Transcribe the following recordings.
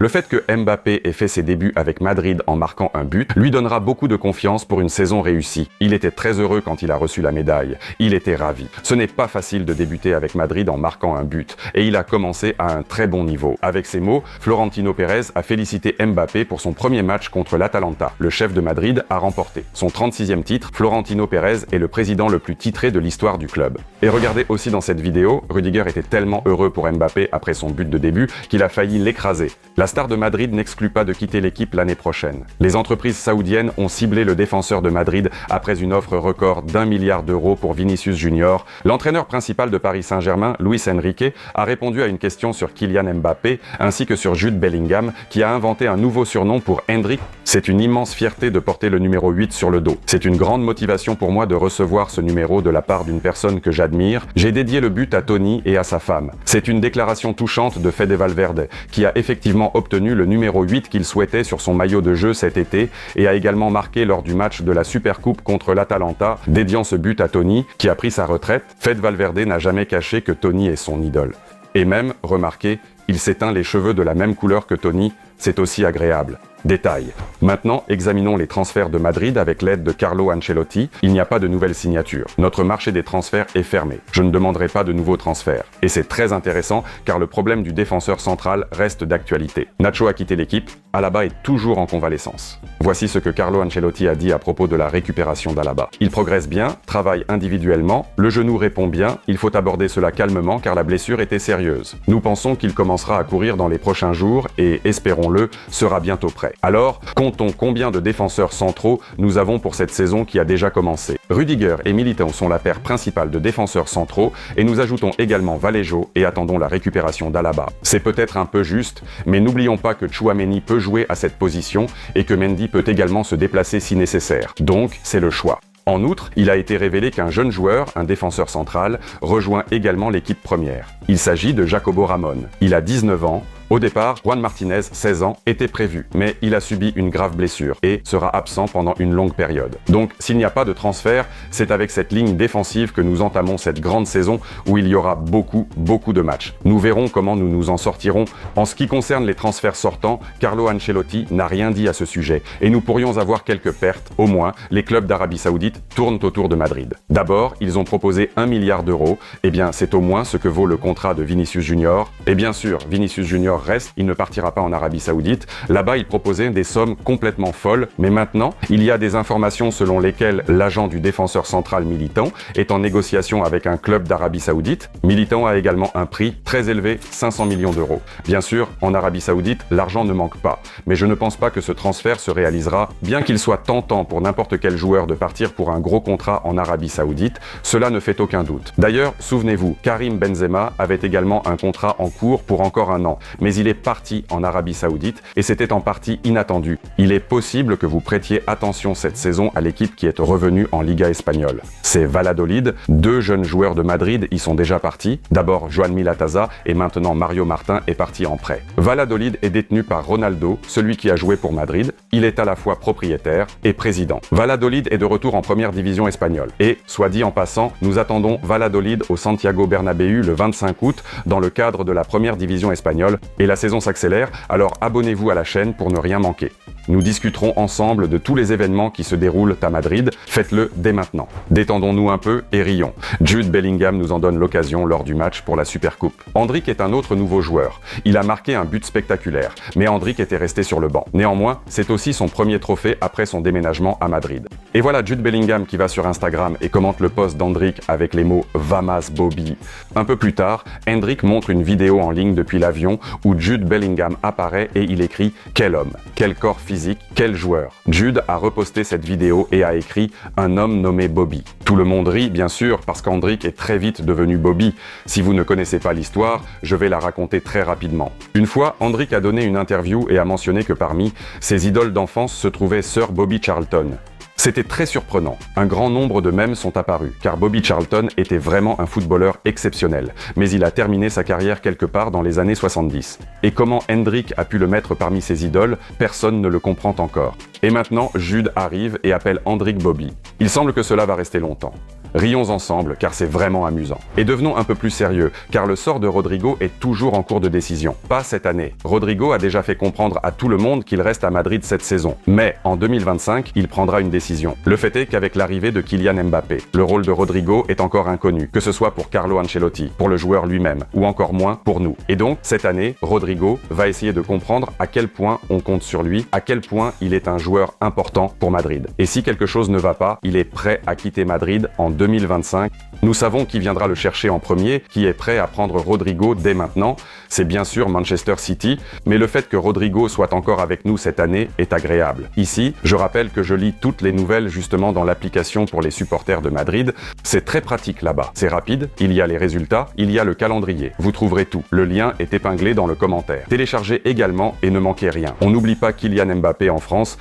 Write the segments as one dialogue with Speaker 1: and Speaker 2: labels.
Speaker 1: Le fait que Mbappé ait fait ses débuts avec Madrid en marquant un but lui donnera beaucoup de confiance pour une saison réussie. Il était très heureux quand il a reçu la médaille. Il était ravi. Ce n'est pas facile de débuter avec Madrid en marquant un but et il a commencé à un très bon niveau. Avec ces mots, Florentino Pérez a félicité Mbappé pour son premier match contre l'Atalanta. Le chef de Madrid a remporté son 36e titre. Florentino Pérez est le président le plus titré de l'histoire du club. Et regardez aussi dans cette vidéo, Rudiger était tellement heureux pour Mbappé après son but de début qu'il a failli l'écraser. La star de Madrid n'exclut pas de quitter l'équipe l'année prochaine. Les entreprises saoudiennes ont ciblé le défenseur de Madrid après une offre record d'1 milliard d'euros pour Vinicius Junior. L'entraîneur principal de Paris Saint-Germain, Luis Enrique, a répondu à une question sur Kylian Mbappé ainsi que sur Jude Bellingham qui a inventé un nouveau surnom pour Hendrik. C'est une immense fierté de porter le numéro 8 sur le dos. C'est une grande motivation pour moi de recevoir ce numéro de la part d'une personne que j'admire. J'ai dédié le but à Tony et à sa femme. C'est une déclaration touchante de Fede Valverde qui a effectivement obtenu le numéro 8 qu'il souhaitait sur son maillot de jeu cet été et a également marqué lors du match de la Supercoupe contre l'Atalanta, dédiant ce but à Tony qui a pris sa retraite. Fede Valverde n'a jamais caché que Tony est son idole. Et même, remarquez, il s'éteint les cheveux de la même couleur que Tony, c'est aussi agréable. Détail. Maintenant, examinons les transferts de Madrid avec l'aide de Carlo Ancelotti. Il n'y a pas de nouvelles signatures. Notre marché des transferts est fermé. Je ne demanderai pas de nouveaux transferts. Et c'est très intéressant car le problème du défenseur central reste d'actualité. Nacho a quitté l'équipe, Alaba est toujours en convalescence. Voici ce que Carlo Ancelotti a dit à propos de la récupération d'Alaba. Il progresse bien, travaille individuellement, le genou répond bien, il faut aborder cela calmement car la blessure était sérieuse. Nous pensons qu'il commencera à courir dans les prochains jours et, espérons-le, sera bientôt prêt. Alors, comptons combien de défenseurs centraux nous avons pour cette saison qui a déjà commencé. Rudiger et Militão sont la paire principale de défenseurs centraux et nous ajoutons également Vallejo et attendons la récupération d'Alaba. C'est peut-être un peu juste, mais n'oublions pas que Tchouaméni peut jouer à cette position et que Mendy peut également se déplacer si nécessaire. Donc, c'est le choix. En outre, il a été révélé qu'un jeune joueur, un défenseur central, rejoint également l'équipe première. Il s'agit de Jacobo Ramón. Il a 19 ans. Au départ, Juan Martinez, 16 ans, était prévu, mais il a subi une grave blessure et sera absent pendant une longue période. Donc, s'il n'y a pas de transfert, c'est avec cette ligne défensive que nous entamons cette grande saison où il y aura beaucoup de matchs. Nous verrons comment nous nous en sortirons. En ce qui concerne les transferts sortants, Carlo Ancelotti n'a rien dit à ce sujet et nous pourrions avoir quelques pertes. Au moins, les clubs d'Arabie Saoudite tournent autour de Madrid. D'abord, ils ont proposé 1 milliard d'euros. Eh bien, c'est au moins ce que vaut le contrat de Vinicius Junior. Et bien sûr, Vinicius Junior reste, il ne partira pas en Arabie Saoudite. Là-bas, il proposait des sommes complètement folles. Mais maintenant, il y a des informations selon lesquelles l'agent du défenseur central Militão est en négociation avec un club d'Arabie Saoudite. Militão a également un prix très élevé, 500 millions d'euros. Bien sûr, en Arabie Saoudite, l'argent ne manque pas. Mais je ne pense pas que ce transfert se réalisera. Bien qu'il soit tentant pour n'importe quel joueur de partir pour un gros contrat en Arabie Saoudite, cela ne fait aucun doute. D'ailleurs, souvenez-vous, Karim Benzema avait également un contrat en cours pour encore un an. Mais il est parti en Arabie Saoudite et c'était en partie inattendu. Il est possible que vous prêtiez attention cette saison à l'équipe qui est revenue en Liga espagnole. C'est Valladolid, 2 jeunes joueurs de Madrid y sont déjà partis. D'abord Joan Latasa et maintenant Mario Martin est parti en prêt. Valladolid est détenu par Ronaldo, celui qui a joué pour Madrid. Il est à la fois propriétaire et président. Valladolid est de retour en première division espagnole. Et, soit dit en passant, nous attendons Valladolid au Santiago Bernabéu le 25 août dans le cadre de la première division espagnole. Et la saison s'accélère, alors abonnez-vous à la chaîne pour ne rien manquer. Nous discuterons ensemble de tous les événements qui se déroulent à Madrid. Faites-le dès maintenant. Détendons-nous un peu et rions. Jude Bellingham nous en donne l'occasion lors du match pour la Supercoupe. Hendrik est un autre nouveau joueur. Il a marqué un but spectaculaire, mais Hendrik était resté sur le banc. Néanmoins, c'est aussi son premier trophée après son déménagement à Madrid. Et voilà Jude Bellingham qui va sur Instagram et commente le post d'Hendrik avec les mots « Vamos Bobby ». Un peu plus tard, Hendrik montre une vidéo en ligne depuis l'avion où Jude Bellingham apparaît et il écrit « Quel homme, quel corps physique, quel joueur ». Jude a reposté cette vidéo et a écrit « Un homme nommé Bobby ». Tout le monde rit bien sûr parce qu'Hendrik est très vite devenu Bobby. Si vous ne connaissez pas l'histoire, je vais la raconter très rapidement. Une fois, Hendrik a donné une interview et a mentionné que parmi ses idoles d'enfance se trouvait Sir Bobby Charlton. C'était très surprenant. Un grand nombre de mèmes sont apparus, car Bobby Charlton était vraiment un footballeur exceptionnel, mais il a terminé sa carrière quelque part dans les années 70. Et comment Hendrick a pu le mettre parmi ses idoles, personne ne le comprend encore. Et maintenant, Jude arrive et appelle Hendrick Bobby. Il semble que cela va rester longtemps. Rions ensemble, car c'est vraiment amusant. Et devenons un peu plus sérieux, car le sort de Rodrigo est toujours en cours de décision. Pas cette année. Rodrigo a déjà fait comprendre à tout le monde qu'il reste à Madrid cette saison. Mais en 2025, il prendra une décision. Le fait est qu'avec l'arrivée de Kylian Mbappé, le rôle de Rodrigo est encore inconnu, que ce soit pour Carlo Ancelotti, pour le joueur lui-même, ou encore moins pour nous. Et donc, cette année, Rodrigo va essayer de comprendre à quel point on compte sur lui, à quel point il est un joueur important pour Madrid. Et si quelque chose ne va pas, il est prêt à quitter Madrid en 2025. Nous savons qui viendra le chercher en premier, qui est prêt à prendre Rodrigo dès maintenant. C'est bien sûr Manchester City, mais le fait que Rodrigo soit encore avec nous cette année est agréable. Ici, je rappelle que je lis toutes les nouvelles justement dans l'application pour les supporters de Madrid. C'est très pratique là-bas. C'est rapide, il y a les résultats, il y a le calendrier. Vous trouverez tout. Le lien est épinglé dans le commentaire. Téléchargez également et ne manquez rien. On n'oublie pas Kylian Mbappé en France.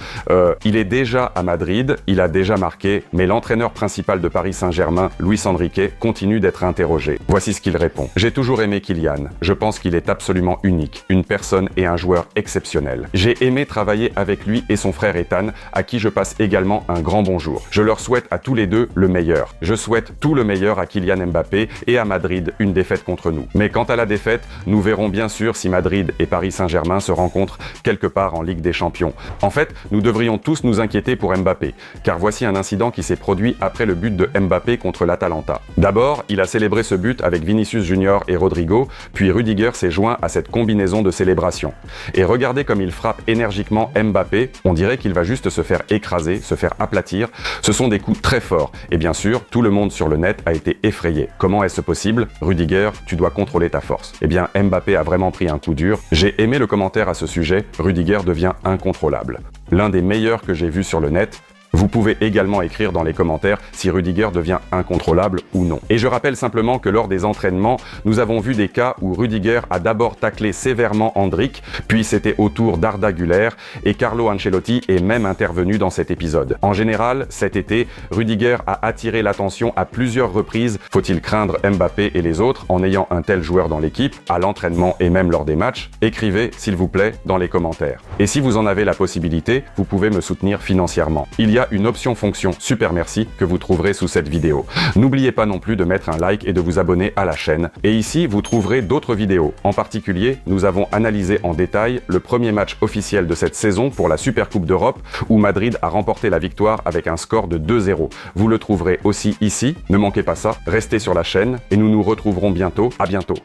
Speaker 1: Il est déjà à Madrid, il a déjà marqué, mais l'entraîneur principal de Paris Saint-Germain, Luis Enrique, continue d'être interrogé. Voici ce qu'il répond. J'ai toujours aimé Kylian. Je pense qu'il est absolument unique, une personne et un joueur exceptionnel. J'ai aimé travailler avec lui et son frère Ethan, à qui je passe également un grand bonjour. Je leur souhaite à tous les deux le meilleur. Je souhaite tout le meilleur à Kylian Mbappé et à Madrid une défaite contre nous. Mais quant à la défaite, nous verrons bien sûr si Madrid et Paris Saint-Germain se rencontrent quelque part en Ligue des Champions. En fait, nous devrions tous nous inquiéter pour Mbappé, car voici un incident qui s'est produit après le but de Mbappé contre l'Atalanta. D'abord, il a célébré ce but avec Vinicius Junior et Rodrigo, puis Rudiger s'est joint à cette combinaison de célébration. Et regardez comme il frappe énergiquement Mbappé, on dirait qu'il va juste se faire écraser, se faire aplatir. Ce sont des coups très forts, et bien sûr, tout le monde sur le net a été effrayé. Comment est-ce possible? Rudiger, tu dois contrôler ta force. Eh bien, Mbappé a vraiment pris un coup dur. J'ai aimé le commentaire à ce sujet, Rudiger devient incontrôlable. L'un des meilleurs que j'ai vu sur le net. Vous pouvez également écrire dans les commentaires si Rudiger devient incontrôlable ou non. Et je rappelle simplement que lors des entraînements, nous avons vu des cas où Rudiger a d'abord taclé sévèrement Hendrick, puis c'était au tour d'Arda Güler, et Carlo Ancelotti est même intervenu dans cet épisode. En général, cet été, Rudiger a attiré l'attention à plusieurs reprises. Faut-il craindre Mbappé et les autres en ayant un tel joueur dans l'équipe, à l'entraînement et même lors des matchs? Écrivez, s'il vous plaît, dans les commentaires. Et si vous en avez la possibilité, vous pouvez me soutenir financièrement. Il y a une option fonction super merci que vous trouverez sous cette vidéo. N'oubliez pas non plus de mettre un like et de vous abonner à la chaîne. Et ici, vous trouverez d'autres vidéos. En particulier, nous avons analysé en détail le premier match officiel de cette saison pour la Super Coupe d'Europe où Madrid a remporté la victoire avec un score de 2-0. Vous le trouverez aussi ici. Ne manquez pas ça. Restez sur la chaîne et nous nous retrouverons bientôt. À bientôt.